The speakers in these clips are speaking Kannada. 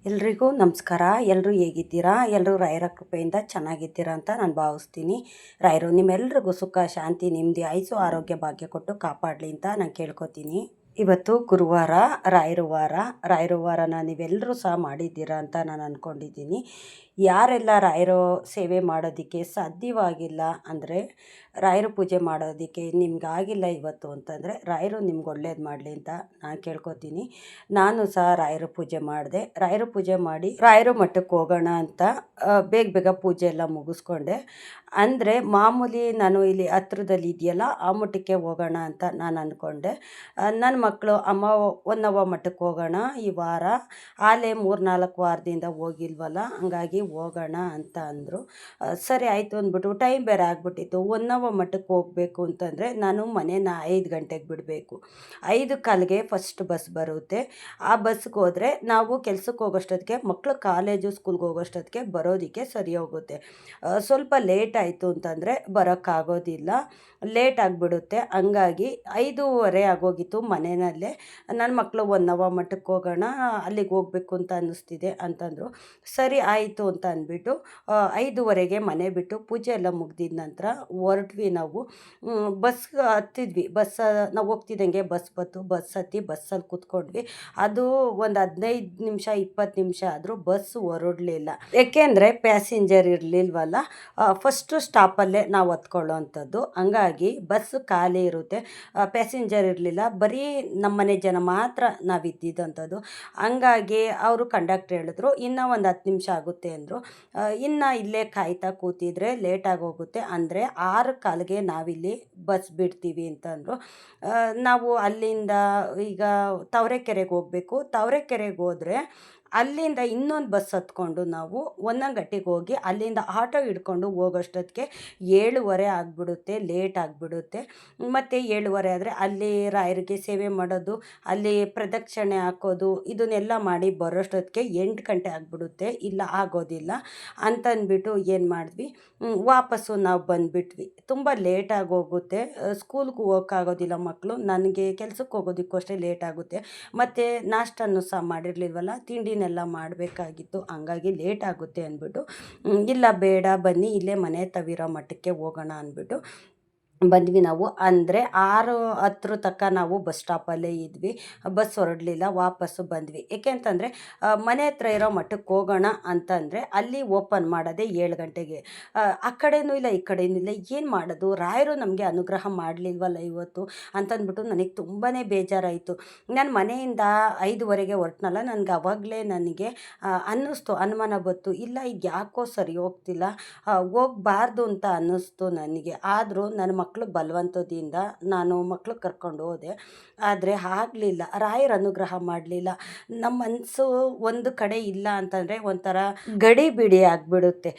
ಎಲ್ರಿಗೂ ನಮಸ್ಕಾರ. ಎಲ್ಲರೂ ಹೇಗಿದ್ದೀರಾ? ಎಲ್ಲರೂ ರಾಯರ ಕೃಪೆಯಿಂದ ಚೆನ್ನಾಗಿದ್ದೀರಾ ಅಂತ ನಾನು ಭಾವಿಸ್ತೀನಿ. ರಾಯರು ನಿಮ್ಮೆಲ್ರಿಗೂ ಸುಖ, ಶಾಂತಿ, ನೆಮ್ಮದಿ, ಆಯುಸ್ಸು, ಆರೋಗ್ಯ, ಭಾಗ್ಯ ಕೊಟ್ಟು ಕಾಪಾಡಲಿ ಅಂತ ನಾನು ಕೇಳ್ಕೊತೀನಿ. ಇವತ್ತು ಗುರುವಾರ, ರಾಯರ ವಾರ. ರಾಯರ ವಾರನ ನೀವೆಲ್ಲರೂ ಸಹ ಮಾಡಿದ್ದೀರಾ ಅಂತ ನಾನು ಅಂದ್ಕೊಂಡಿದ್ದೀನಿ. ಯಾರೆಲ್ಲ ರಾಯರ ಸೇವೆ ಮಾಡೋದಕ್ಕೆ ಸಾಧ್ಯವಾಗಿಲ್ಲ ಅಂದರೆ, ರಾಯರ ಪೂಜೆ ಮಾಡೋದಕ್ಕೆ ನಿಮ್ಗಾಗಿಲ್ಲ ಇವತ್ತು ಅಂತಂದರೆ, ರಾಯರು ನಿಮ್ಗೆ ಒಳ್ಳೇದು ಮಾಡಲಿ ಅಂತ ನಾನು ಕೇಳ್ಕೊತೀನಿ. ನಾನು ಸಹ ರಾಯರ ಪೂಜೆ ಮಾಡಿದೆ. ರಾಯರ ಪೂಜೆ ಮಾಡಿ ರಾಯರ ಮಠಕ್ಕೆ ಹೋಗೋಣ ಅಂತ ಬೇಗ ಬೇಗ ಪೂಜೆ ಎಲ್ಲ ಮುಗಿಸ್ಕೊಂಡೆ. ಅಂದರೆ ಮಾಮೂಲಿ ನಾನು ಇಲ್ಲಿ ಹತ್ರದಲ್ಲಿ ಇದೆಯಲ್ಲ ಆ ಮಠಕ್ಕೆ ಹೋಗೋಣ ಅಂತ ನಾನು ಅಂದ್ಕೊಂಡೆ. ನನ್ನ ಮಕ್ಕಳು ಅಮ್ಮ ಹೊನ್ನವ್ವ ಮಠಕ್ಕೆ ಹೋಗೋಣ ಈ ವಾರ, ಆಲೇ 3-4 ವಾರದಿಂದ ಹೋಗಿಲ್ವಲ್ಲ, ಹಂಗಾಗಿ ಹೋಗೋಣ ಅಂತ ಅಂದರು. ಸರಿ ಆಯಿತು ಅಂದ್ಬಿಟ್ಟು ಟೈಮ್ ಬೇರೆ ಆಗಿಬಿಟ್ಟಿತ್ತು. ಹೊನ್ನವ್ವ ಮಠಕ್ಕೆ ಹೋಗಬೇಕು ಅಂತಂದರೆ ನಾನು ಮನೇನ 5 ಗಂಟೆಗೆ ಬಿಡಬೇಕು. 5:15ಗೆ ಫಸ್ಟ್ ಬಸ್ ಬರುತ್ತೆ. ಆ ಬಸ್ಗೆ ಹೋದರೆ ನಾವು ಕೆಲ್ಸಕ್ಕೆ ಹೋಗೋಷ್ಟೊತ್ತಿಗೆ, ಮಕ್ಕಳು ಕಾಲೇಜು ಸ್ಕೂಲ್ಗೆ ಹೋಗೋಷ್ಟೊತ್ತಿಗೆ ಬರೋದಕ್ಕೆ ಸರಿ ಹೋಗುತ್ತೆ. ಸ್ವಲ್ಪ ಲೇಟ್ ಆಯಿತು ಅಂತಂದರೆ ಬರೋಕ್ಕಾಗೋದಿಲ್ಲ, ಲೇಟ್ ಆಗಿಬಿಡುತ್ತೆ. ಹಂಗಾಗಿ 5:15 ಆಗೋಗಿತ್ತು. ಮನೆಯಲ್ಲೇ ನನ್ನ ಮಕ್ಕಳು ಹೊನ್ನವ್ವ ಮಠಕ್ಕೆ ಹೋಗೋಣ, ಅಲ್ಲಿಗೆ ಹೋಗಬೇಕು ಅಂತ ಅನ್ನಿಸ್ತಿದೆ ಅಂತಂದರು. ಸರಿ ಆಯಿತು ಅಂತ ಅಂದ್ಬಿಟ್ಟು 5:15ಗೆ ಮನೆ ಬಿಟ್ಟು ಪೂಜೆ ಎಲ್ಲ ಮುಗ್ದಿದ ನಂತರ ಹೊರಟ್ವಿ ನಾವು. ಬಸ್ಗೆ ಹತ್ತಿದ್ವಿ. ನಾವು ಹೋಗ್ತಿದ್ದಂಗೆ ಬಸ್ ಬಂತು. ಬಸ್ ಹತ್ತಿ ಬಸ್ಸಲ್ಲಿ ಕೂತ್ಕೊಂಡ್ವಿ. ಅದು ಒಂದು 15 ನಿಮಿಷ 20 ನಿಮಿಷ ಆದರೂ ಬಸ್ ಹೊರಡಲಿಲ್ಲ. ಏಕೆಂದರೆ ಪ್ಯಾಸೆಂಜರ್ ಇರಲಿಲ್ವಲ್ಲ. ಫಸ್ಟು ಸ್ಟಾಪಲ್ಲೇ ನಾವು ಹತ್ಕೊಳ್ಳೋ ಅಂಥದ್ದು. ಹಂಗಾಗಿ ಬಸ್ ಖಾಲಿ ಇರುತ್ತೆ, ಪ್ಯಾಸೆಂಜರ್ ಇರಲಿಲ್ಲ. ಬರೀ ನಮ್ಮನೆ ಜನ ಮಾತ್ರ ನಾವಿದ್ದಿದ್ದಂಥದ್ದು. ಹಂಗಾಗಿ ಅವರು ಕಂಡಕ್ಟ್ರ್ ಹೇಳಿದ್ರು, ಇನ್ನೂ ಒಂದು 10 ನಿಮಿಷ ಆಗುತ್ತೆ ಅಂದರು. ಇನ್ನು ಇಲ್ಲೇ ಕಾಯ್ತಾ ಕೂತಿದ್ರೆ ಲೇಟಾಗಿ ಹೋಗುತ್ತೆ ಅಂದರೆ 6:15ಗೆ ನಾವಿಲ್ಲಿ ಬಸ್ ಬಿಡ್ತೀವಿ ಅಂತಂದರು. ನಾವು ಅಲ್ಲಿಂದ ಈಗ ತಾವರೆಕೆರೆಗೆ ಹೋಗಬೇಕು. ತಾವರೆಕೆರೆಗೆ ಹೋದರೆ ಅಲ್ಲಿಂದ ಇನ್ನೊಂದು ಬಸ್ ಹತ್ಕೊಂಡು ನಾವು ಹೊನ್ನಂಗಟ್ಟಿಗೆ ಹೋಗಿ ಅಲ್ಲಿಂದ ಆಟೋ ಹಿಡ್ಕೊಂಡು ಹೋಗೋಷ್ಟೊತ್ತಿಗೆ 7:15 ಆಗಿಬಿಡುತ್ತೆ, ಲೇಟ್ ಆಗಿಬಿಡುತ್ತೆ. ಮತ್ತು 7:15 ಆದರೆ ಅಲ್ಲಿ ರಾಯರಿಗೆ ಸೇವೆ ಮಾಡೋದು, ಅಲ್ಲಿ ಪ್ರದಕ್ಷಿಣೆ ಹಾಕೋದು, ಇದನ್ನೆಲ್ಲ ಮಾಡಿ ಬರೋಷ್ಟೊತ್ತಿಗೆ 8 ಗಂಟೆ ಆಗಿಬಿಡುತ್ತೆ. ಇಲ್ಲ ಆಗೋದಿಲ್ಲ ಅಂತಂದ್ಬಿಟ್ಟು ಏನು ಮಾಡಿದ್ವಿ, ವಾಪಸ್ಸು ನಾವು ಬಂದುಬಿಟ್ವಿ. ತುಂಬ ಲೇಟಾಗಿ ಹೋಗುತ್ತೆ, ಸ್ಕೂಲ್ಗೆ ಹೋಗೋಕ್ಕಾಗೋದಿಲ್ಲ ಮಕ್ಕಳು, ನನಗೆ ಕೆಲ್ಸಕ್ಕೆ ಹೋಗೋದಕ್ಕೂ ಅಷ್ಟೇ ಲೇಟ್ ಆಗುತ್ತೆ. ಮತ್ತು ನಾಷ್ಟನೂ ಸಹ ಮಾಡಿರಲಿಲ್ವಲ್ಲ, ತಿಂಡಿನೆಲ್ಲ ಮಾಡಬೇಕಾಗಿತ್ತು. ಹಂಗಾಗಿ ಲೇಟ್ ಆಗುತ್ತೆ ಅಂದ್ಬಿಟ್ಟು ಇಲ್ಲ ಬೇಡ ಬನ್ನಿ ಇಲ್ಲೇ ಮನೆ ತವಿರೋ ಮಠಕ್ಕೆ ಹೋಗೋಣ ಅಂದ್ಬಿಟ್ಟು ಬಂದ್ವಿ ನಾವು. ಅಂದರೆ 6:10 ತನಕ ನಾವು ಬಸ್ ಸ್ಟಾಪಲ್ಲೇ ಇದ್ವಿ. ಬಸ್ ಹೊರಡಲಿಲ್ಲ, ವಾಪಸ್ಸು ಬಂದ್ವಿ. ಏಕೆ ಅಂತಂದರೆ ಮನೆ ಹತ್ರ ಇರೋ ಮಠಕ್ಕೆ ಹೋಗೋಣ ಅಂತಂದರೆ ಅಲ್ಲಿ ಓಪನ್ ಮಾಡೋದೇ 7 ಗಂಟೆಗೆ. ಆ ಕಡೆಯೂ ಇಲ್ಲ ಈ ಕಡೆಯೂ ಇಲ್ಲ, ಏನು ಮಾಡೋದು, ರಾಯರು ನಮಗೆ ಅನುಗ್ರಹ ಮಾಡಲಿಲ್ವಲ್ಲ ಇವತ್ತು ಅಂತಂದ್ಬಿಟ್ಟು ನನಗೆ ತುಂಬಾ ಬೇಜಾರಾಯಿತು. ನಾನು ಮನೆಯಿಂದ 5:15ಗೆ ಹೊರಟ್ನಲ್ಲ, ನನಗೆ ಆವಾಗಲೇ ನನಗೆ ಅನ್ನಿಸ್ತು, ಅನುಮಾನ ಬಂತು, ಇಲ್ಲ ಇದು ಯಾಕೋ ಸರಿ ಹೋಗ್ತಿಲ್ಲ, ಹೋಗಬಾರ್ದು ಅಂತ ಅನ್ನಿಸ್ತು ನನಗೆ. ಆದರೂ ನನ್ನ ಮಕ್ಕಳು ಬಲವಂತದಿಂದ ನಾನು ಮಕ್ಕಳು ಕರ್ಕೊಂಡು ಹೋದೆ. ಆದರೆ ಆಗಲಿಲ್ಲ, ರಾಯರ ಅನುಗ್ರಹ ಮಾಡಲಿಲ್ಲ. ನಮ್ಮ ಮನಸ್ಸು ಒಂದು ಕಡೆ ಇಲ್ಲ ಅಂತಂದರೆ ಒಂಥರ ಗಡಿ ಬಿಡಿ ಆಗಿಬಿಡುತ್ತೆ.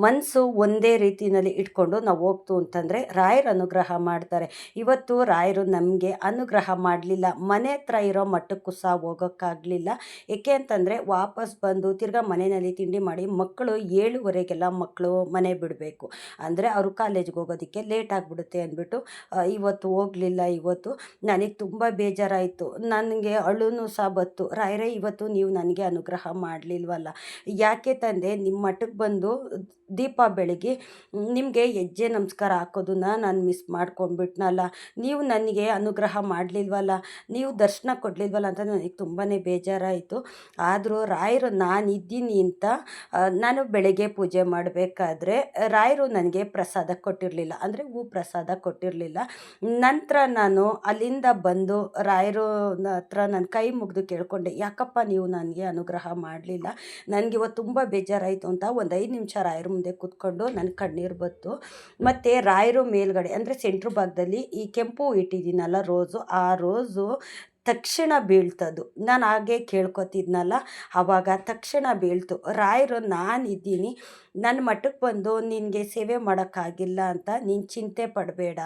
ಮನಸ್ಸು ಒಂದೇ ರೀತಿಯಲ್ಲಿ ಇಟ್ಕೊಂಡು ನಾವು ಹೋಗ್ತು ಅಂತಂದರೆ ರಾಯರ ಅನುಗ್ರಹ ಮಾಡ್ತಾರೆ. ಇವತ್ತು ರಾಯರು ನಮಗೆ ಅನುಗ್ರಹ ಮಾಡಲಿಲ್ಲ. ಮನೆ ಹತ್ರ ಇರೋ ಮಠಕ್ಕೂ ಸಹ ಹೋಗೋಕ್ಕಾಗಲಿಲ್ಲ. ಏಕೆ ಅಂತಂದರೆ ವಾಪಸ್ ಬಂದು ತಿರ್ಗಾ ಮನೆಯಲ್ಲಿ ತಿಂಡಿ ಮಾಡಿ ಮಕ್ಕಳು 7:15ಗೆಲ್ಲ ಮಕ್ಕಳು ಮನೆ ಬಿಡಬೇಕು. ಅಂದರೆ ಅವರು ಕಾಲೇಜ್ಗೆ ಹೋಗೋದಕ್ಕೆ ಲೇಟ್ ಆಗಿಬಿಡುತ್ತೆ ಅಂದ್ಬಿಟ್ಟು ಇವತ್ತು ಹೋಗಲಿಲ್ಲ. ಇವತ್ತು ನನಗೆ ತುಂಬ ಬೇಜಾರಾಯಿತು, ನನಗೆ ಅಳುನೂ ಸಹ ಬಂತು. ರಾಯರೇ ಇವತ್ತು ನೀವು ನನಗೆ ಅನುಗ್ರಹ ಮಾಡಲಿಲ್ವಲ್ಲ, ಯಾಕೆ ತಂದೆ ನಿಮ್ಮ ಮಠಕ್ಕೆ ಬಂದು ದೀಪ ಬೆಳಗಿ ನಿಮಗೆ ಹೆಜ್ಜೆ ನಮಸ್ಕಾರ ಹಾಕೋದನ್ನ ನಾನು ಮಿಸ್ ಮಾಡ್ಕೊಂಡ್ಬಿಟ್ನಲ್ಲ, ನೀವು ನನಗೆ ಅನುಗ್ರಹ ಮಾಡಲಿಲ್ವಲ್ಲ, ನೀವು ದರ್ಶನ ಕೊಡಲಿಲ್ವಲ್ಲ ಅಂತ ನನಗೆ ತುಂಬಾ ಬೇಜಾರಾಯಿತು. ಆದರೂ ರಾಯರು ನಾನಿದ್ದೀನಿ ಅಂತ ನಾನು ಬೆಳಗ್ಗೆ ಪೂಜೆ ಮಾಡಬೇಕಾದ್ರೆ ರಾಯರು ನನಗೆ ಪ್ರಸಾದ ಕೊಟ್ಟಿರಲಿಲ್ಲ, ಅಂದರೆ ಹೂ ಪ್ರಸಾದ ಕೊಟ್ಟಿರಲಿಲ್ಲ. ನಂತರ ನಾನು ಅಲ್ಲಿಂದ ಬಂದು ರಾಯರು ಹತ್ರ ನಾನು ಕೈ ಮುಗಿದು ಕೇಳಿಕೊಂಡೆ, ಯಾಕಪ್ಪ ನೀವು ನನಗೆ ಅನುಗ್ರಹ ಮಾಡಲಿಲ್ಲ, ನನಗಿವತ್ತು ತುಂಬ ಬೇಜಾರಾಯಿತು ಅಂತ ಒಂದು 5 ನಿಮಿಷ ರಾಯರ ಮುಂದೆ ಕೂತ್ಕೊಂಡು ನನ್ನ ಕಣ್ಣೀರು ಬತ್ತು. ಮತ್ತು ರಾಯರು ಮೇಲ್ಗಡೆ ಅಂದರೆ ಸೆಂಟ್ರ್ ಭಾಗದಲ್ಲಿ ಈ ಕೆಂಪು ಇಟ್ಟಿದ್ದೀನಲ್ಲ ರೋಸು, ಆ ರೋಸು ತಕ್ಷಣ ಬೀಳ್ತದು. ನಾನು ಹಾಗೆ ಕೇಳ್ಕೊತಿದ್ನಲ್ಲ, ಆವಾಗ ತಕ್ಷಣ ಬೀಳ್ತು. ರಾಯರು ನಾನಿದ್ದೀನಿ, ನನ್ನ ಮಠಕ್ಕೆ ಬಂದು ನಿನಗೆ ಸೇವೆ ಮಾಡೋಕ್ಕಾಗಿಲ್ಲ ಅಂತ ನೀನು ಚಿಂತೆ ಪಡಬೇಡ,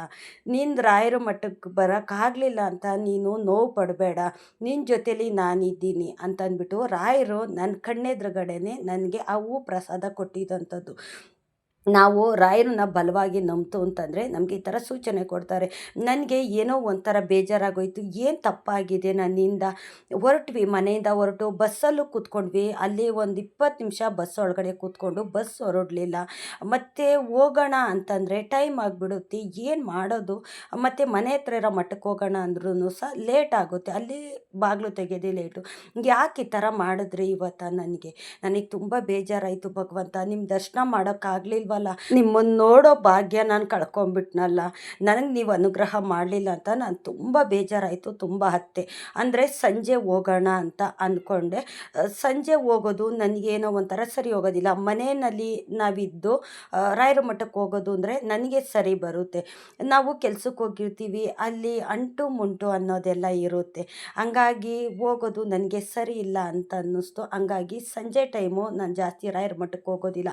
ನೀನು ರಾಯರ ಮಠಕ್ಕೆ ಬರೋಕ್ಕಾಗಲಿಲ್ಲ ಅಂತ ನೀನು ನೋವು ಪಡಬೇಡ, ನಿನ್ನ ಜೊತೇಲಿ ನಾನಿದ್ದೀನಿ ಅಂತಂದ್ಬಿಟ್ಟು ರಾಯರು ನನ್ನ ಕಣ್ಣೆದುರುಗಡೆನೇ ನನಗೆ ಆ ಹೂ ಪ್ರಸಾದ ಕೊಟ್ಟಿದ್ದಂಥದ್ದು. ನಾವು ರಾಯರನ್ನ ಬಲವಾಗಿ ನಂಬ್ತು ಅಂತಂದರೆ ನಮಗೆ ಈ ಥರ ಸೂಚನೆ ಕೊಡ್ತಾರೆ. ನನಗೆ ಏನೋ ಒಂಥರ ಬೇಜಾರಾಗೋಯ್ತು, ಏನು ತಪ್ಪಾಗಿದೆ ನನ್ನಿಂದ. ಹೊರಟ್ವಿ, ಮನೆಯಿಂದ ಹೊರಟು ಬಸ್ಸಲ್ಲೂ ಕೂತ್ಕೊಂಡ್ವಿ. ಅಲ್ಲಿ ಒಂದು 20 ನಿಮಿಷ ಬಸ್ ಒಳಗಡೆ ಕೂತ್ಕೊಂಡು ಬಸ್ ಹೊರಡಲಿಲ್ಲ. ಮತ್ತು ಹೋಗೋಣ ಅಂತಂದರೆ ಟೈಮ್ ಆಗಿಬಿಡುತ್ತೆ, ಏನು ಮಾಡೋದು. ಮತ್ತು ಮನೆ ಹತ್ರ ಇರೋ ಮಠಕ್ಕೆ ಹೋಗೋಣ ಅಂದ್ರೂ ಸಹ ಲೇಟ್ ಆಗುತ್ತೆ, ಅಲ್ಲಿ ಬಾಗಿಲು ತೆಗೆಯೋದೇ ಲೇಟು. ಯಾಕೆ ಈ ಥರ ಮಾಡಿದ್ರಿ ಇವತ್ತು ನನಗೆ ತುಂಬ ಬೇಜಾರಾಯಿತು ಭಗವಂತ. ನಿಮ್ಮ ದರ್ಶನ ಮಾಡೋಕ್ಕಾಗಲಿಲ್ವಲ್ಲ, ನಿಮ್ಮನ್ನು ನೋಡೋ ಭಾಗ್ಯ ನಾನು ಕಳ್ಕೊಂಬಿಟ್ನಲ್ಲ, ನನಗೆ ನೀವು ಅನುಗ್ರಹ ಮಾಡಲಿಲ್ಲ ಅಂತ ನಾನು ತುಂಬ ಬೇಜಾರಾಯಿತು, ತುಂಬ ಹತ್ತೆ. ಅಂದರೆ ಸಂಜೆ ಹೋಗೋಣ ಅಂತ ಅಂದ್ಕೊಂಡೆ. ಸಂಜೆ ಹೋಗೋದು ನನಗೇನೋ ಒಂಥರ ಸರಿ ಹೋಗೋದಿಲ್ಲ. ಮನೆಯಲ್ಲಿ ನಾವಿದ್ದು ರಾಯರ ಮಠಕ್ಕೆ ಹೋಗೋದು ಅಂದರೆ ನನಗೆ ಸರಿ ಬರುತ್ತೆ. ನಾವು ಕೆಲ್ಸಕ್ಕೆ ಹೋಗಿರ್ತೀವಿ, ಅಲ್ಲಿ ಅಂಟು ಮುಂಟು ಅನ್ನೋದೆಲ್ಲ ಇರುತ್ತೆ. ಹಂಗಾಗಿ ಹೋಗೋದು ನನಗೆ ಸರಿ ಇಲ್ಲ ಅಂತ ಅನ್ನಿಸ್ತು. ಹಂಗಾಗಿ ಸಂಜೆ ಟೈಮು ನಾನು ಜಾಸ್ತಿ ರಾಯರ ಮಠಕ್ಕೆ ಹೋಗೋದಿಲ್ಲ.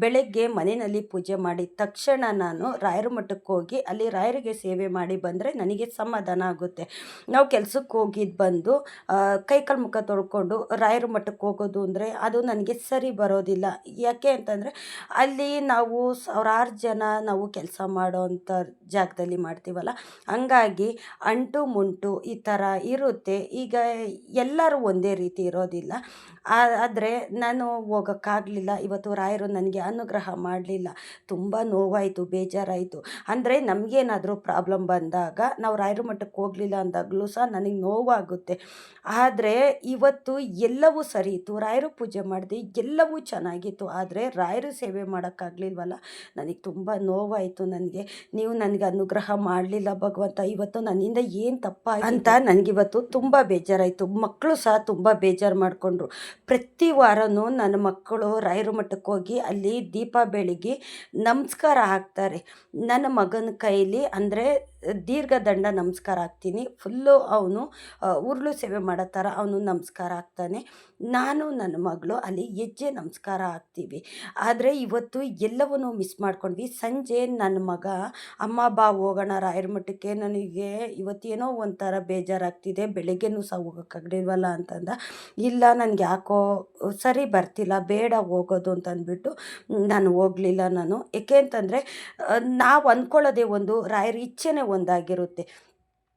ಬೆಳಗ್ಗೆ ಮನೆಯಲ್ಲಿ ಪೂಜೆ ಮಾಡಿದ ತಕ್ಷಣ ನಾನು ರಾಯರ ಮಠಕ್ಕೆ ಹೋಗಿ ಅಲ್ಲಿ ರಾಯರಿಗೆ ಸೇವೆ ಮಾಡಿ ಬಂದರೆ ನನಗೆ ಸಮಾಧಾನ ಆಗುತ್ತೆ. ನಾವು ಕೆಲ್ಸಕ್ಕೆ ಹೋಗಿದ್ದು ಬಂದು ಕೈಕಾಲು ಮುಖ ತೊಳ್ಕೊಂಡು ರಾಯರ ಮಠಕ್ಕೆ ಹೋಗೋದು ಅಂದರೆ ಅದು ನನಗೆ ಸರಿ ಬರೋದಿಲ್ಲ. ಯಾಕೆ ಅಂತಂದರೆ ಅಲ್ಲಿ ನಾವು ಸಾವಿರಾರು ಜನ ನಾವು ಕೆಲಸ ಮಾಡೋವಂಥ ಜಾಗದಲ್ಲಿ ಮಾಡ್ತೀವಲ್ಲ, ಹಂಗಾಗಿ ಅಂಟು ಮುಂಟು ಈ ಥರ ಇರುತ್ತೆ. ಈಗ ಎಲ್ಲರೂ ಒಂದೇ ರೀತಿ ಇರೋದಿಲ್ಲ. ಆದರೆ ನಾನು ಹೋಗೋಕ್ಕಾಗಲಿಲ್ಲ. ಇವತ್ತು ರಾಯರು ನನಗೆ ಅನುಗ್ರಹ ಮಾಡಲಿಲ್ಲ. ತುಂಬ ನೋವಾಯಿತು, ಬೇಜಾರಾಯಿತು. ಅಂದರೆ ನಮಗೇನಾದರೂ ಪ್ರಾಬ್ಲಮ್ ಬಂದಾಗ ನಾವು ರಾಯರ ಮಠಕ್ಕೆ ಹೋಗಲಿಲ್ಲ ಅಂದಾಗಲೂ ಸಹ ನನಗೆ ನೋವಾಗುತ್ತೆ. ಆದರೆ ಇವತ್ತು ಎಲ್ಲವೂ ಸರಿ ಇತ್ತು, ರಾಯರು ಪೂಜೆ ಮಾಡಿದೆ, ಎಲ್ಲವೂ ಚೆನ್ನಾಗಿತ್ತು. ಆದರೆ ರಾಯರು ಸೇವೆ ಮಾಡೋಕ್ಕಾಗಲಿಲ್ವಲ್ಲ, ನನಗೆ ತುಂಬ ನೋವಾಯಿತು. ನೀವು ನನಗೆ ಅನುಗ್ರಹ ಮಾಡಲಿಲ್ಲ ಭಗವಂತ, ಇವತ್ತು ನನ್ನಿಂದ ಏನು ತಪ್ಪಾಯಿತು ಅಂತ ನನಗಿವತ್ತು ತುಂಬ ಬೇಜಾರಾಯಿತು. ಮಕ್ಕಳು ಸಹ ತುಂಬ ಬೇಜಾರು ಮಾಡಿಕೊಂಡ್ರು. ಪ್ರತಿ ವಾರವೂ ನನ್ನ ಮಕ್ಕಳು ರಾಯರ ಮಠಕ್ಕೆ ಹೋಗಿ ಅಲ್ಲಿ ದೀಪ ಬೆಳಗಿ ನಮಸ್ಕಾರ ಹಾಕ್ತಾರೆ. ನನ್ನ ಮಗನ ಕೈಲಿ ಅಂದರೆ ದೀರ್ಘದಂಡ ನಮಸ್ಕಾರ ಹಾಕ್ತೀನಿ. ಫುಲ್ಲು ಅವನು ಉರುಳು ಸೇವೆ ಮಾಡೋ ಥರ ಅವನು ನಮಸ್ಕಾರ ಹಾಕ್ತಾನೆ. ನಾನು ನನ್ನ ಮಗಳು ಅಲ್ಲಿ ಹೆಜ್ಜೆ ನಮಸ್ಕಾರ ಹಾಕ್ತೀವಿ. ಆದರೆ ಇವತ್ತು ಎಲ್ಲವನ್ನೂ ಮಿಸ್ ಮಾಡ್ಕೊಂಡ್ವಿ. ಸಂಜೆ ನನ್ನ ಮಗ, ಅಮ್ಮ ಬಾ ಹೋಗೋಣ ರಾಯರ ಮಠಕ್ಕೆ, ನನಗೆ ಇವತ್ತೇನೋ ಒಂಥರ ಬೇಜಾರಾಗ್ತಿದೆ, ಬೆಳಗ್ಗೆನೂ ಸಹ ಹೋಗೋಕ್ಕಾಗಲಿಲ್ವಲ್ಲ ಅಂತಂದ. ಇಲ್ಲ, ನನಗೆ ಯಾಕೋ ಸರಿ ಬರ್ತಿಲ್ಲ, ಬೇಡ ಹೋಗೋದು ಅಂತಂದ್ಬಿಟ್ಟು ನಾನು ಹೋಗಲಿಲ್ಲ. ಏಕೆ ಅಂತಂದರೆ ನಾವು ಅಂದ್ಕೊಳ್ಳೋದೇ ಒಂದು, ರಾಯರ ಇಚ್ಛೆನೇ ಒಂದಾಗಿರುತ್ತೆ.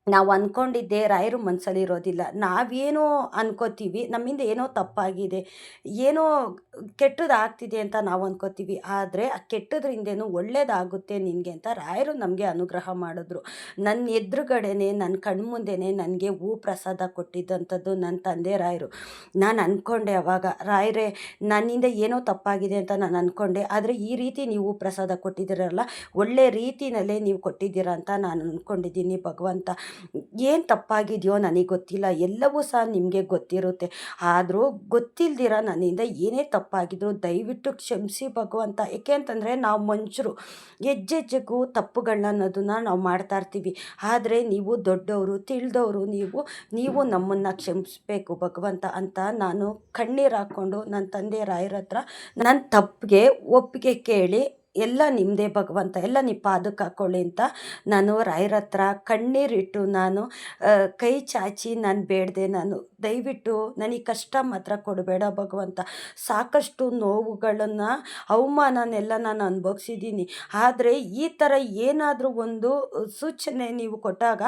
ನಾವು ಅಂದ್ಕೊಂಡಿದ್ದೆ ರಾಯರು ಮನಸ್ಸಲ್ಲಿರೋದಿಲ್ಲ. ನಾವೇನೋ ಅನ್ಕೋತೀವಿ, ನಮ್ಮಿಂದ ಏನೋ ತಪ್ಪಾಗಿದೆ, ಏನೋ ಕೆಟ್ಟದಾಗ್ತಿದೆ ಅಂತ ನಾವು ಅಂದ್ಕೋತೀವಿ. ಆದರೆ ಆ ಕೆಟ್ಟದ್ರಿಂದೇನು ಒಳ್ಳೇದಾಗುತ್ತೆ ನಿನಗೆ ಅಂತ ರಾಯರು ನಮಗೆ ಅನುಗ್ರಹ ಮಾಡಿದ್ರು. ನನ್ನ ಎದುರುಗಡೆನೇ, ನನ್ನ ಕಣ್ಮುಂದೆನೇ ನನಗೆ ಹೂ ಪ್ರಸಾದ ಕೊಟ್ಟಿದ್ದಂಥದ್ದು ನನ್ನ ತಂದೆ ರಾಯರು. ನಾನು ಅಂದ್ಕೊಂಡೆ ಆವಾಗ, ರಾಯರೇ ನನ್ನಿಂದ ಏನೋ ತಪ್ಪಾಗಿದೆ ಅಂತ ನಾನು ಅಂದ್ಕೊಂಡೆ, ಆದರೆ ಈ ರೀತಿ ನೀವು ಪ್ರಸಾದ ಕೊಟ್ಟಿದ್ದೀರಲ್ಲ, ಒಳ್ಳೆ ರೀತಿಯಲ್ಲೇ ನೀವು ಕೊಟ್ಟಿದ್ದೀರ ಅಂತ ನಾನು ಅಂದ್ಕೊಂಡಿದ್ದೀನಿ ಭಗವಂತ. ಏನು ತಪ್ಪಾಗಿದೆಯೋ ನನಗೆ ಗೊತ್ತಿಲ್ಲ, ಎಲ್ಲವೂ ಸಹ ನಿಮಗೆ ಗೊತ್ತಿರುತ್ತೆ. ಆದರೂ ಗೊತ್ತಿಲ್ದಿರ ನನ್ನಿಂದ ಏನೇ ತಪ್ಪಾಗಿದ್ರು ದಯವಿಟ್ಟು ಕ್ಷಮಿಸಿ ಭಗವಂತ. ಏಕೆ ಅಂತಂದರೆ ನಾವು ಮನುಷ್ಯರು, ಹೆಜ್ಜೆಜ್ಜೆಗೂ ತಪ್ಪುಗಳನ್ನ ಅನ್ನೋದನ್ನು ನಾವು ಮಾಡ್ತಾ ಇರ್ತೀವಿ. ಆದರೆ ನೀವು ದೊಡ್ಡವರು, ತಿಳಿದವರು, ನೀವು ನಮ್ಮನ್ನು ಕ್ಷಮಿಸಬೇಕು ಭಗವಂತ ಅಂತ ನಾನು ಕಣ್ಣೀರು ಹಾಕ್ಕೊಂಡು ನನ್ನ ತಂದೆ ರಾಯರ ಹತ್ರ ನನ್ನ ತಪ್ಪಿಗೆ ಒಪ್ಪಿಗೆ ಕೇಳಿ, ಎಲ್ಲ ನಿಮ್ಮದೇ ಭಗವಂತ, ಎಲ್ಲ ನೀವು ಪಾದಕ್ಕೆ ಹಾಕ್ಕೊಳ್ಳಿ ಅಂತ ನಾನು ರಾಯರ ಹತ್ರ ಕಣ್ಣೀರಿಟ್ಟು ನಾನು ಕೈ ಚಾಚಿ ನಾನು ಬೇಡಿದೆ. ದಯವಿಟ್ಟು ನನಗೆ ಕಷ್ಟ ಮಾತ್ರ ಕೊಡಬೇಡ ಭಗವಂತ. ಸಾಕಷ್ಟು ನೋವುಗಳನ್ನು, ಅವಮಾನನೆಲ್ಲ ನಾನು ಅನುಭವಿಸಿದ್ದೀನಿ. ಆದರೆ ಈ ಥರ ಏನಾದರೂ ಒಂದು ಸೂಚನೆ ನೀವು ಕೊಟ್ಟಾಗ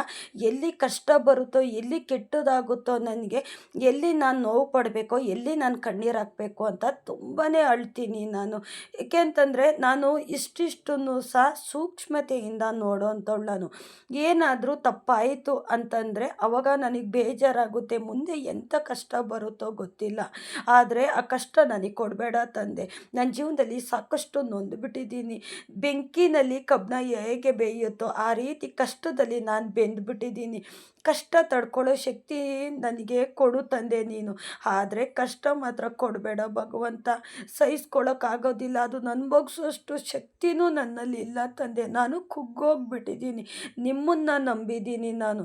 ಎಲ್ಲಿ ಕಷ್ಟ ಬರುತ್ತೋ, ಎಲ್ಲಿ ಕೆಟ್ಟದಾಗುತ್ತೋ, ನನಗೆ ಎಲ್ಲಿ ನಾನು ನೋವು ಪಡಬೇಕೋ, ಎಲ್ಲಿ ನಾನು ಕಣ್ಣೀರು ಹಾಕಬೇಕು ಅಂತ ತುಂಬಾ ಅಳ್ತೀನಿ ನಾನು. ಏಕೆ ಅಂತಂದರೆ ನಾನು ಇಷ್ಟಿಷ್ಟನ್ನು ಸಹ ಸೂಕ್ಷ್ಮತೆಯಿಂದ ನೋಡೋವಂಥವಳು ನಾನು. ಏನಾದರೂ ತಪ್ಪಾಯಿತು ಅಂತಂದರೆ ಅವಾಗ ನನಗೆ ಬೇಜಾರಾಗುತ್ತೆ. ಮುಂದೆ ಎಂಥ ಕಷ್ಟ ಬರುತ್ತೋ ಗೊತ್ತಿಲ್ಲ, ಆದರೆ ಆ ಕಷ್ಟ ನನಗೆ ಕೊಡಬೇಡ ತಂದೆ. ನನ್ನ ಜೀವನದಲ್ಲಿ ಸಾಕಷ್ಟು ನೊಂದುಬಿಟ್ಟಿದ್ದೀನಿ. ಬೆಂಕಿನಲ್ಲಿ ಕಬ್ಬನ್ನ ಹೇಗೆ ಬೇಯುತ್ತೋ ಆ ರೀತಿ ಕಷ್ಟದಲ್ಲಿ ನಾನು ಬೆಂದುಬಿಟ್ಟಿದ್ದೀನಿ. ಕಷ್ಟ ತಡ್ಕೊಳ್ಳೋ ಶಕ್ತಿ ನನಗೆ ಕೊಡು ತಂದೆ ನೀನು, ಆದರೆ ಕಷ್ಟ ಮಾತ್ರ ಕೊಡಬೇಡ ಭಗವಂತ. ಸಹಿಸ್ಕೊಳ್ಳೋಕ್ಕಾಗೋದಿಲ್ಲ, ಅದು ಅನುಭವಿಸೋಷ್ಟು ಶಕ್ತಿನೂ ನನ್ನಲ್ಲಿ ಇಲ್ಲ ತಂದೆ. ನಾನು ಕುಗ್ಗೋಗ್ಬಿಟ್ಟಿದ್ದೀನಿ, ನಿಮ್ಮನ್ನು ನಂಬಿದ್ದೀನಿ ನಾನು.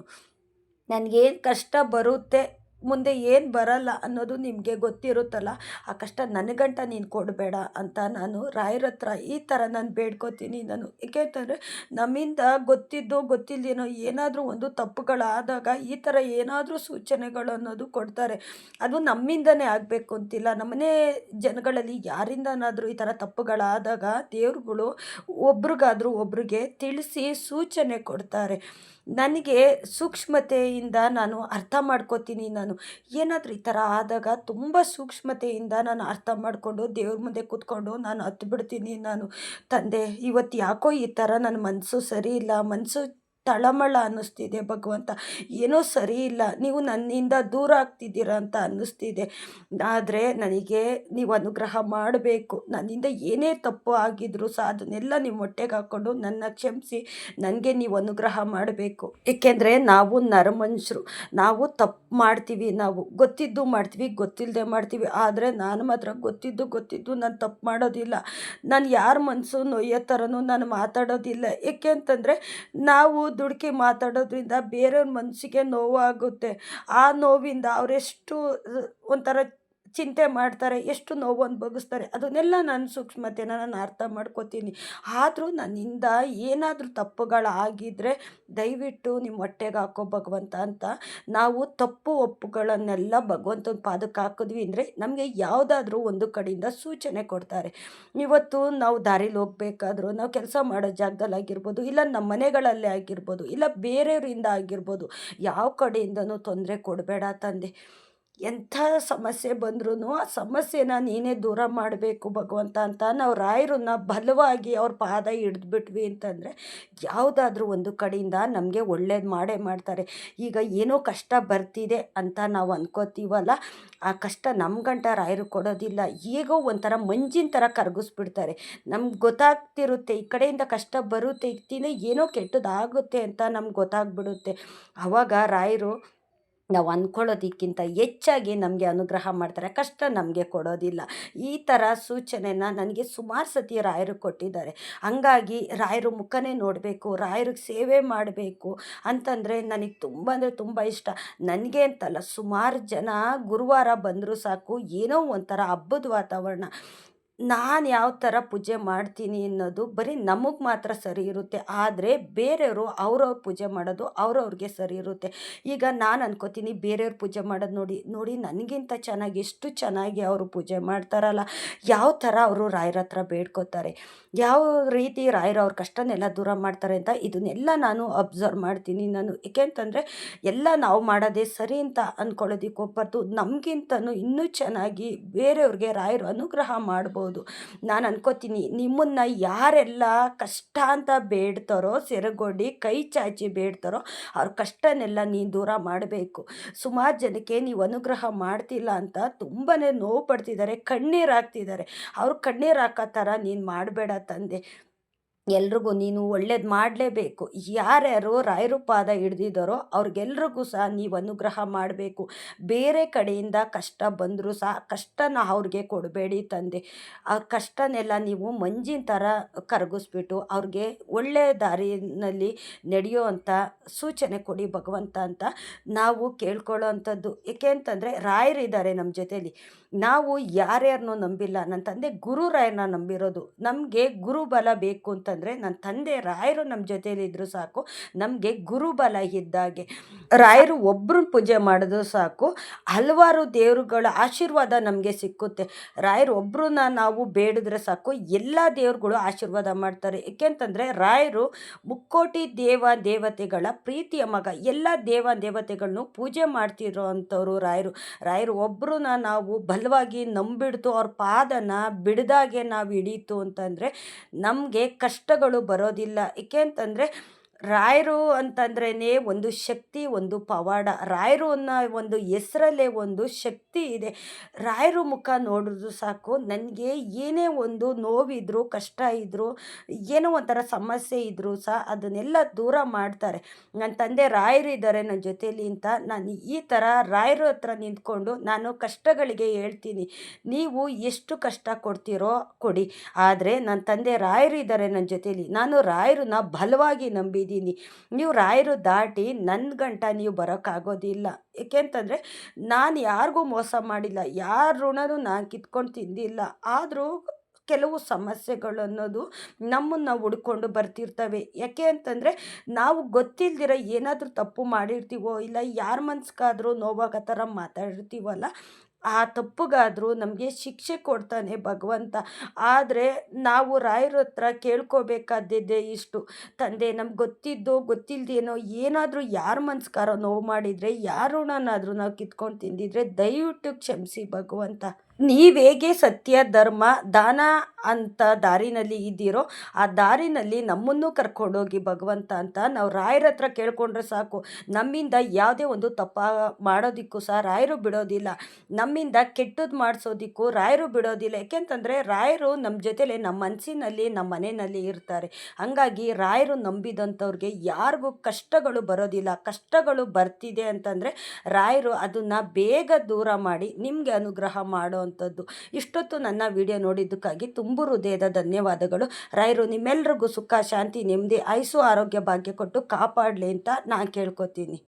ನನಗೇನು ಕಷ್ಟ ಬರುತ್ತೆ ಮುಂದೆ ಏನು ಬರಲ್ಲ ಅನ್ನೋದು ನಿಮಗೆ ಗೊತ್ತಿರುತ್ತಲ್ಲ, ಆ ಕಷ್ಟ ನನಗಂಟ ನೀನು ಕೊಡಬೇಡ ಅಂತ ನಾನು ರಾಯರ ಹತ್ರ ಈ ಥರ ನಾನು ಬೇಡ್ಕೋತೀನಿ ನಾನು. ಏಕೆಂತಂದರೆ ನಮ್ಮಿಂದ ಗೊತ್ತಿದ್ದೋ ಗೊತ್ತಿಲ್ಲದೇನೋ ಏನಾದರೂ ಒಂದು ತಪ್ಪುಗಳಾದಾಗ ಈ ಥರ ಏನಾದರೂ ಸೂಚನೆಗಳು ಅನ್ನೋದು ಕೊಡ್ತಾರೆ. ಅದು ನಮ್ಮಿಂದನೇ ಆಗಬೇಕು ಅಂತಿಲ್ಲ, ನಮ್ಮನೇ ಜನಗಳಲ್ಲಿ ಯಾರಿಂದನಾದರೂ ಈ ಥರ ತಪ್ಪುಗಳಾದಾಗ ದೇವ್ರುಗಳು ಒಬ್ರಿಗಾದರೂ ಒಬ್ರಿಗೆ ತಿಳಿಸಿ ಸೂಚನೆ ಕೊಡ್ತಾರೆ. ನನಗೆ ಸೂಕ್ಷ್ಮತೆಯಿಂದ ನಾನು ಅರ್ಥ ಮಾಡ್ಕೋತೀನಿ ನಾನು. ಏನಾದರೂ ಈ ಥರ ಆದಾಗ ತುಂಬ ಸೂಕ್ಷ್ಮತೆಯಿಂದ ನಾನು ಅರ್ಥ ಮಾಡಿಕೊಂಡು ದೇವ್ರ ಮುಂದೆ ಕೂತ್ಕೊಂಡು ನಾನು ಹತ್ಬಿಡ್ತೀನಿ ನಾನು. ತಂದೆ, ಇವತ್ತು ಯಾಕೋ ಈ ಥರ ನನ್ನ ಮನಸ್ಸು ಸರಿ ಇಲ್ಲ, ಮನಸ್ಸು ತಳಮಳ ಅನ್ನಿಸ್ತಿದೆ ಭಗವಂತ, ಏನೋ ಸರಿ ಇಲ್ಲ, ನೀವು ನನ್ನಿಂದ ದೂರ ಆಗ್ತಿದ್ದೀರ ಅಂತ ಅನ್ನಿಸ್ತಿದೆ. ಆದರೆ ನನಗೆ ನೀವು ಅನುಗ್ರಹ ಮಾಡಬೇಕು. ನನ್ನಿಂದ ಏನೇ ತಪ್ಪು ಆಗಿದ್ರು ಸಹ ಅದನ್ನೆಲ್ಲ ನೀವು ಹೊಟ್ಟೆಗೆ ಹಾಕ್ಕೊಂಡು ನನ್ನ ಕ್ಷಮಿಸಿ ನನಗೆ ನೀವು ಅನುಗ್ರಹ ಮಾಡಬೇಕು. ಏಕೆಂದರೆ ನಾವು ನರಮನುಷ್ಯರು, ನಾವು ತಪ್ಪು ಮಾಡ್ತೀವಿ, ನಾವು ಗೊತ್ತಿದ್ದು ಮಾಡ್ತೀವಿ, ಗೊತ್ತಿಲ್ಲದೆ ಮಾಡ್ತೀವಿ. ಆದರೆ ನಾನು ಮಾತ್ರ ಗೊತ್ತಿದ್ದು ನಾನು ತಪ್ಪು ಮಾಡೋದಿಲ್ಲ. ನಾನು ಯಾರ ಮನಸ್ಸು ನೋಯೋ ಥರನೂ ನಾನು ಮಾತಾಡೋದಿಲ್ಲ. ಏಕೆ ಅಂತಂದರೆ ನಾವು ದುಡುಕಿ ಮಾತಾಡೋದ್ರಿಂದ ಬೇರೆಯವ್ರ ಮನಸ್ಸಿಗೆ ನೋವಾಗುತ್ತೆ. ಆ ನೋವಿಂದ ಅವರೆಷ್ಟು ಒಂಥರ ಚಿಂತೆ ಮಾಡ್ತಾರೆ, ಎಷ್ಟು ನೋವು ಅನುಭವಿಸ್ತಾರೆ. ಅದನ್ನೆಲ್ಲ ನಾನು ಸೂಕ್ಷ್ಮತೆನ ನಾನು ಅರ್ಥ ಮಾಡ್ಕೋತೀನಿ. ಆದರೂ ನನ್ನಿಂದ ಏನಾದರೂ ತಪ್ಪುಗಳಾಗಿದ್ದರೆ ದಯವಿಟ್ಟು ನಿಮ್ಮ ಹೊಟ್ಟೆಗೆ ಹಾಕೋ ಭಗವಂತ ಅಂತ ನಾವು ತಪ್ಪು ಒಪ್ಪುಗಳನ್ನೆಲ್ಲ ಭಗವಂತನ ಪಾದಕ್ಕೆ ಹಾಕಿದ್ವಿ ಅಂದರೆ ನಮಗೆ ಯಾವುದಾದ್ರೂ ಒಂದು ಕಡೆಯಿಂದ ಸೂಚನೆ ಕೊಡ್ತಾರೆ. ಇವತ್ತು ನಾವು ದಾರಿಲಿ ಹೋಗ್ಬೇಕಾದ್ರೂ, ನಾವು ಕೆಲಸ ಮಾಡೋ ಜಾಗದಲ್ಲಿ ಆಗಿರ್ಬೋದು, ಇಲ್ಲ ನಮ್ಮ ಮನೆಗಳಲ್ಲೇ ಆಗಿರ್ಬೋದು, ಇಲ್ಲ ಬೇರೆಯವರಿಂದ ಆಗಿರ್ಬೋದು, ಯಾವ ಕಡೆಯಿಂದನೂ ತೊಂದರೆ ಕೊಡಬೇಡ ತಂದೆ. ಎಂಥ ಸಮಸ್ಯೆ ಬಂದ್ರೂ ಆ ಸಮಸ್ಯೆನ ನೀನೇ ದೂರ ಮಾಡಬೇಕು ಭಗವಂತ ಅಂತ ನಾವು ರಾಯರನ್ನ ಬಲವಾಗಿ ಅವ್ರ ಪಾದ ಹಿಡಿದ್ಬಿಟ್ವಿ ಅಂತಂದರೆ ಯಾವುದಾದ್ರೂ ಒಂದು ಕಡೆಯಿಂದ ನಮಗೆ ಒಳ್ಳೇದು ಮಾಡೇ ಮಾಡ್ತಾರೆ. ಈಗ ಏನೋ ಕಷ್ಟ ಬರ್ತಿದೆ ಅಂತ ನಾವು ಅನ್ಕೋತೀವಲ್ಲ, ಆ ಕಷ್ಟ ನಮ್ಗಂಟ ರಾಯರು ಕೊಡೋದಿಲ್ಲ. ಹೇಗೋ ಒಂಥರ ಮಂಜಿನ ಥರ ಕರಗಿಸ್ಬಿಡ್ತಾರೆ. ನಮ್ಗೆ ಗೊತ್ತಾಗ್ತಿರುತ್ತೆ ಈ ಕಡೆಯಿಂದ ಕಷ್ಟ ಬರುತ್ತೆ, ಇತ್ತಿನ ಏನೋ ಕೆಟ್ಟದಾಗುತ್ತೆ ಅಂತ ನಮ್ಗೆ ಗೊತ್ತಾಗ್ಬಿಡುತ್ತೆ. ಆವಾಗ ರಾಯರು ನಾವು ಅಂದ್ಕೊಳ್ಳೋದಕ್ಕಿಂತ ಹೆಚ್ಚಾಗಿ ನಮಗೆ ಅನುಗ್ರಹ ಮಾಡ್ತಾರೆ, ಕಷ್ಟ ನಮಗೆ ಕೊಡೋದಿಲ್ಲ. ಈ ಥರ ಸೂಚನೆನ ನನಗೆ ಸುಮಾರು ಸತಿ ರಾಯರು ಕೊಟ್ಟಿದ್ದಾರೆ. ಹಂಗಾಗಿ ರಾಯರ ಮುಖನೇ ನೋಡಬೇಕು, ರಾಯರಿಗೆ ಸೇವೆ ಮಾಡಬೇಕು ಅಂತಂದರೆ ನನಗೆ ತುಂಬ ಅಂದರೆ ತುಂಬ ಇಷ್ಟ. ನನಗೆ ಅಂತಲ್ಲ, ಸುಮಾರು ಜನ ಗುರುವಾರ ಬಂದರೂ ಸಾಕು ಏನೋ ಒಂಥರ ಹಬ್ಬದ ವಾತಾವರಣ. ನಾನು ಯಾವ ಥರ ಪೂಜೆ ಮಾಡ್ತೀನಿ ಅನ್ನೋದು ಬರೀ ನಮಗೆ ಮಾತ್ರ ಸರಿ ಇರುತ್ತೆ. ಆದರೆ ಬೇರೆಯವರು ಅವ್ರವ್ರ ಪೂಜೆ ಮಾಡೋದು ಅವ್ರವ್ರಿಗೆ ಸರಿ ಇರುತ್ತೆ. ಈಗ ನಾನು ಅನ್ಕೋತೀನಿ ಬೇರೆಯವ್ರು ಪೂಜೆ ಮಾಡೋದು ನೋಡಿ ನೋಡಿ ನನಗಿಂತ ಚೆನ್ನಾಗಿ ಎಷ್ಟು ಚೆನ್ನಾಗಿ ಅವರು ಪೂಜೆ ಮಾಡ್ತಾರಲ್ಲ, ಯಾವ ಥರ ಅವರು ರಾಯರ ಹತ್ರ ಬೇಡ್ಕೋತಾರೆ, ಯಾವ ರೀತಿ ರಾಯರು ಅವ್ರ ಕಷ್ಟನೆಲ್ಲ ದೂರ ಮಾಡ್ತಾರೆ ಅಂತ ಇದನ್ನೆಲ್ಲ ನಾನು ಅಬ್ಸರ್ವ್ ಮಾಡ್ತೀನಿ ನಾನು. ಏಕೆಂತಂದರೆ ಎಲ್ಲ ನಾವು ಮಾಡೋದೇ ಸರಿ ಅಂತ ಅಂದ್ಕೊಳ್ಳೋದಕ್ಕೆ ಹೋಗ್ಬಾರ್ದು. ನಮಗಿಂತನೂ ಇನ್ನೂ ಚೆನ್ನಾಗಿ ಬೇರೆಯವ್ರಿಗೆ ರಾಯರು ಅನುಗ್ರಹ ಮಾಡ್ಬೋದು. ನಾನು ಅನ್ಕೋತೀನಿ ನಿಮ್ಮನ್ನು ಯಾರೆಲ್ಲ ಕಷ್ಟ ಅಂತ ಬೇಡ್ತಾರೋ, ಸೆರಗೊಡ್ಡಿ ಕೈ ಚಾಚಿ ಬೇಡ್ತಾರೋ ಅವ್ರ ಕಷ್ಟನೆಲ್ಲ ನೀನು ದೂರ ಮಾಡಬೇಕು. ಸುಮಾರು ಜನಕ್ಕೆ ನೀವು ಅನುಗ್ರಹ ಮಾಡ್ತಿಲ್ಲ ಅಂತ ತುಂಬಾ ನೋವು ಪಡ್ತಿದ್ದಾರೆ, ಕಣ್ಣೀರು ಹಾಕ್ತಿದ್ದಾರೆ. ಅವ್ರು ಕಣ್ಣೀರು ಹಾಕೋ ಥರ ನೀನು ಮಾಡಬೇಡ ತಂದೆ. ಎಲ್ರಿಗೂ ನೀನು ಒಳ್ಳೇದು ಮಾಡಲೇಬೇಕು. ಯಾರ್ಯಾರು ರಾಯರ ಪಾದ ಹಿಡ್ದಿದ್ದಾರೋ ಅವ್ರಿಗೆಲ್ರಿಗೂ ಸಹ ನೀವು ಅನುಗ್ರಹ ಮಾಡಬೇಕು. ಬೇರೆ ಕಡೆಯಿಂದ ಕಷ್ಟ ಬಂದರೂ ಸಹ ಕಷ್ಟನ ಅವ್ರಿಗೆ ಕೊಡಬೇಡಿ ತಂದೆ. ಆ ಕಷ್ಟನೆಲ್ಲ ನೀವು ಮಂಜಿನ ಥರ ಕರಗಿಸ್ಬಿಟ್ಟು ಅವ್ರಿಗೆ ಒಳ್ಳೆಯ ದಾರಿನಲ್ಲಿ ನಡೆಯೋ ಅಂಥ ಸೂಚನೆ ಕೊಡಿ ಭಗವಂತ ಅಂತ ನಾವು ಕೇಳ್ಕೊಳ್ಳೋ ಅಂಥದ್ದು. ಏಕೆ ಅಂತಂದರೆ ರಾಯರಿದ್ದಾರೆ ನಮ್ಮ ಜೊತೇಲಿ. ನಾವು ಯಾರ್ಯಾರನ್ನೂ ನಂಬಿಲ್ಲ, ನನ್ನ ತಂದೆ ಗುರು ರಾಯರನ್ನ ನಂಬಿರೋದು. ನಮಗೆ ಗುರುಬಲ ಬೇಕು ಅಂತಂದರೆ ನನ್ನ ತಂದೆ ರಾಯರು ನಮ್ಮ ಜೊತೇಲಿದ್ದರೂ ಸಾಕು, ನಮಗೆ ಗುರುಬಲ ಇದ್ದಾಗೆ. ರಾಯರು ಒಬ್ಬರನ್ನ ಪೂಜೆ ಮಾಡಿದ್ರು ಸಾಕು, ಹಲವಾರು ದೇವರುಗಳ ಆಶೀರ್ವಾದ ನಮಗೆ ಸಿಕ್ಕುತ್ತೆ. ರಾಯರು ಒಬ್ಬರನ್ನ ನಾವು ಬೇಡಿದ್ರೆ ಸಾಕು, ಎಲ್ಲ ದೇವ್ರುಗಳು ಆಶೀರ್ವಾದ ಮಾಡ್ತಾರೆ. ಏಕೆಂತಂದರೆ ರಾಯರು ಮುಕ್ಕೋಟಿ ದೇವತೆಗಳ ಪ್ರೀತಿಯ ಮಗ. ಎಲ್ಲ ದೇವತೆಗಳನ್ನು ಪೂಜೆ ಮಾಡ್ತಿರೋ ಅಂಥವ್ರು ರಾಯರು. ರಾಯರು ಒಬ್ಬರನ್ನ ನಾವು ಬಲವಾಗಿ ನಂಬಿಡ್ತು, ಅವ್ರ ಪಾದನ ಬಿಡ್ದಾಗೆ ನಾವು ಹಿಡೀತು ಅಂತಂದರೆ ನಮಗೆ ಕಷ್ಟಗಳು ಬರೋದಿಲ್ಲ. ಏಕೆ ಅಂತಂದರೆ ರಾಯರು ಅಂತಂದ್ರೇ ಒಂದು ಶಕ್ತಿ, ಒಂದು ಪವಾಡ. ರಾಯರು ಅನ್ನೋ ಒಂದು ಹೆಸರಲ್ಲೇ ಒಂದು ಶಕ್ತಿ ಇದೆ. ರಾಯರು ಮುಖ ನೋಡಿದ್ರು ಸಾಕು, ನನಗೆ ಏನೇ ಒಂದು ನೋವಿದ್ರು, ಕಷ್ಟ ಇದ್ದರೂ, ಏನೋ ಒಂಥರ ಸಮಸ್ಯೆ ಇದ್ದರೂ ಸಹ ಅದನ್ನೆಲ್ಲ ದೂರ ಮಾಡ್ತಾರೆ. ನನ್ನ ತಂದೆ ರಾಯರಿದ್ದಾರೆ ನನ್ನ ಜೊತೇಲಿ ಅಂತ ನಾನು ಈ ಥರ ರಾಯರ ಹತ್ರ ನಿಂತ್ಕೊಂಡು ನಾನು ಕಷ್ಟಗಳಿಗೆ ಹೇಳ್ತೀನಿ. ನೀವು ಎಷ್ಟು ಕಷ್ಟ ಕೊಡ್ತೀರೋ ಕೊಡಿ, ಆದರೆ ನನ್ನ ತಂದೆ ರಾಯರಿದ್ದಾರೆ ನನ್ನ ಜೊತೇಲಿ. ನಾನು ರಾಯರನ್ನ ಬಲವಾಗಿ ನಂಬಿದ್ದೀನಿ. ಬಂದಿದ್ದೀನಿ. ನೀವು ರಾಯರು ದಾಟಿ ನನ್ನ ಗಂಟ ನೀವು ಬರೋಕ್ಕಾಗೋದಿಲ್ಲ. ಏಕೆಂತಂದರೆ ನಾನು ಯಾರಿಗೂ ಮೋಸ ಮಾಡಿಲ್ಲ, ಯಾರ ಋಣನೂ ನಾನು ಕಿತ್ಕೊಂಡು ತಿಂದಿಲ್ಲ. ಆದರೂ ಕೆಲವು ಸಮಸ್ಯೆಗಳು ಅನ್ನೋದು ನಮ್ಮನ್ನು ಹುಡ್ಕೊಂಡು ಬರ್ತಿರ್ತವೆ. ಯಾಕೆ ಅಂತಂದರೆ ನಾವು ಗೊತ್ತಿಲ್ದಿರ ಏನಾದರೂ ತಪ್ಪು ಮಾಡಿರ್ತೀವೋ, ಇಲ್ಲ ಯಾರ ಮನ್ಸಿಗಾದ್ರೂ ನೋವಾಗೋ ಥರ ಮಾತಾಡಿರ್ತೀವಲ್ಲ, ಆ ತಪ್ಪಿಗಾದ್ರೂ ನಮಗೆ ಶಿಕ್ಷೆ ಕೊಡ್ತಾನೆ ಭಗವಂತ. ಆದರೆ ನಾವು ರಾಯರ ಹತ್ರ ಕೇಳ್ಕೋಬೇಕಾದ್ದಿದ್ದೇ ಇಷ್ಟು: ತಂದೆ, ನಮ್ಗೆ ಗೊತ್ತಿದ್ದೋ ಗೊತ್ತಿಲ್ಲದೇನೋ ಏನಾದರೂ ಯಾರ ಮನ್ಸಿಗಾರೋ ನೋವು ಮಾಡಿದರೆ, ಯಾರ ಋಣನಾದರೂ ನಾವು ಕಿತ್ಕೊಂಡು ತಿಂದಿದ್ರೆ ದಯವಿಟ್ಟು ಕ್ಷಮಿಸಿ ಭಗವಂತ. ನೀವೇಗೆ ಸತ್ಯ, ಧರ್ಮ, ದಾನ ಅಂತ ದಾರಿನಲ್ಲಿ ಇದ್ದೀರೋ ಆ ದಾರಿನಲ್ಲಿ ನಮ್ಮನ್ನು ಕರ್ಕೊಂಡೋಗಿ ಭಗವಂತ ಅಂತ ನಾವು ರಾಯರ ಹತ್ರ ಕೇಳ್ಕೊಂಡ್ರೆ ಸಾಕು. ನಮ್ಮಿಂದ ಯಾವುದೇ ಒಂದು ಮಾಡೋದಕ್ಕೂ ಸಹ ರಾಯರು ಬಿಡೋದಿಲ್ಲ. ನಮ್ಮಿಂದ ಕೆಟ್ಟದ್ದು ಮಾಡಿಸೋದಕ್ಕೂ ರಾಯರು ಬಿಡೋದಿಲ್ಲ. ಯಾಕೆಂತಂದರೆ ರಾಯರು ನಮ್ಮ ಜೊತೆಲೇ ನಮ್ಮ ಮನಸ್ಸಿನಲ್ಲಿ, ನಮ್ಮ ಮನೆಯಲ್ಲಿ ಇರ್ತಾರೆ. ಹಾಗಾಗಿ ರಾಯರು ನಂಬಿದಂಥವ್ರಿಗೆ ಯಾರಿಗೂ ಕಷ್ಟಗಳು ಬರೋದಿಲ್ಲ. ಕಷ್ಟಗಳು ಬರ್ತಿದೆ ಅಂತಂದರೆ ರಾಯರು ಅದನ್ನು ಬೇಗ ದೂರ ಮಾಡಿ ನಿಮಗೆ ಅನುಗ್ರಹ ಮಾಡೋ ಅಂಥದ್ದು. ಇಷ್ಟೊತ್ತು ನನ್ನ ವಿಡಿಯೋ ನೋಡಿದ್ದಕ್ಕಾಗಿ ತುಂಬ ಹೃದಯದ ಧನ್ಯವಾದಗಳು. ರಾಯರು ನಿಮ್ಮೆಲ್ರಿಗೂ ಸುಖ, ಶಾಂತಿ, ನೆಮ್ಮದಿ, ಆಯುಸ್ಸು, ಆರೋಗ್ಯ, ಭಾಗ್ಯ ಕೊಟ್ಟು ಕಾಪಾಡಲಿ ಅಂತ ನಾನು ಕೇಳ್ಕೊತೀನಿ.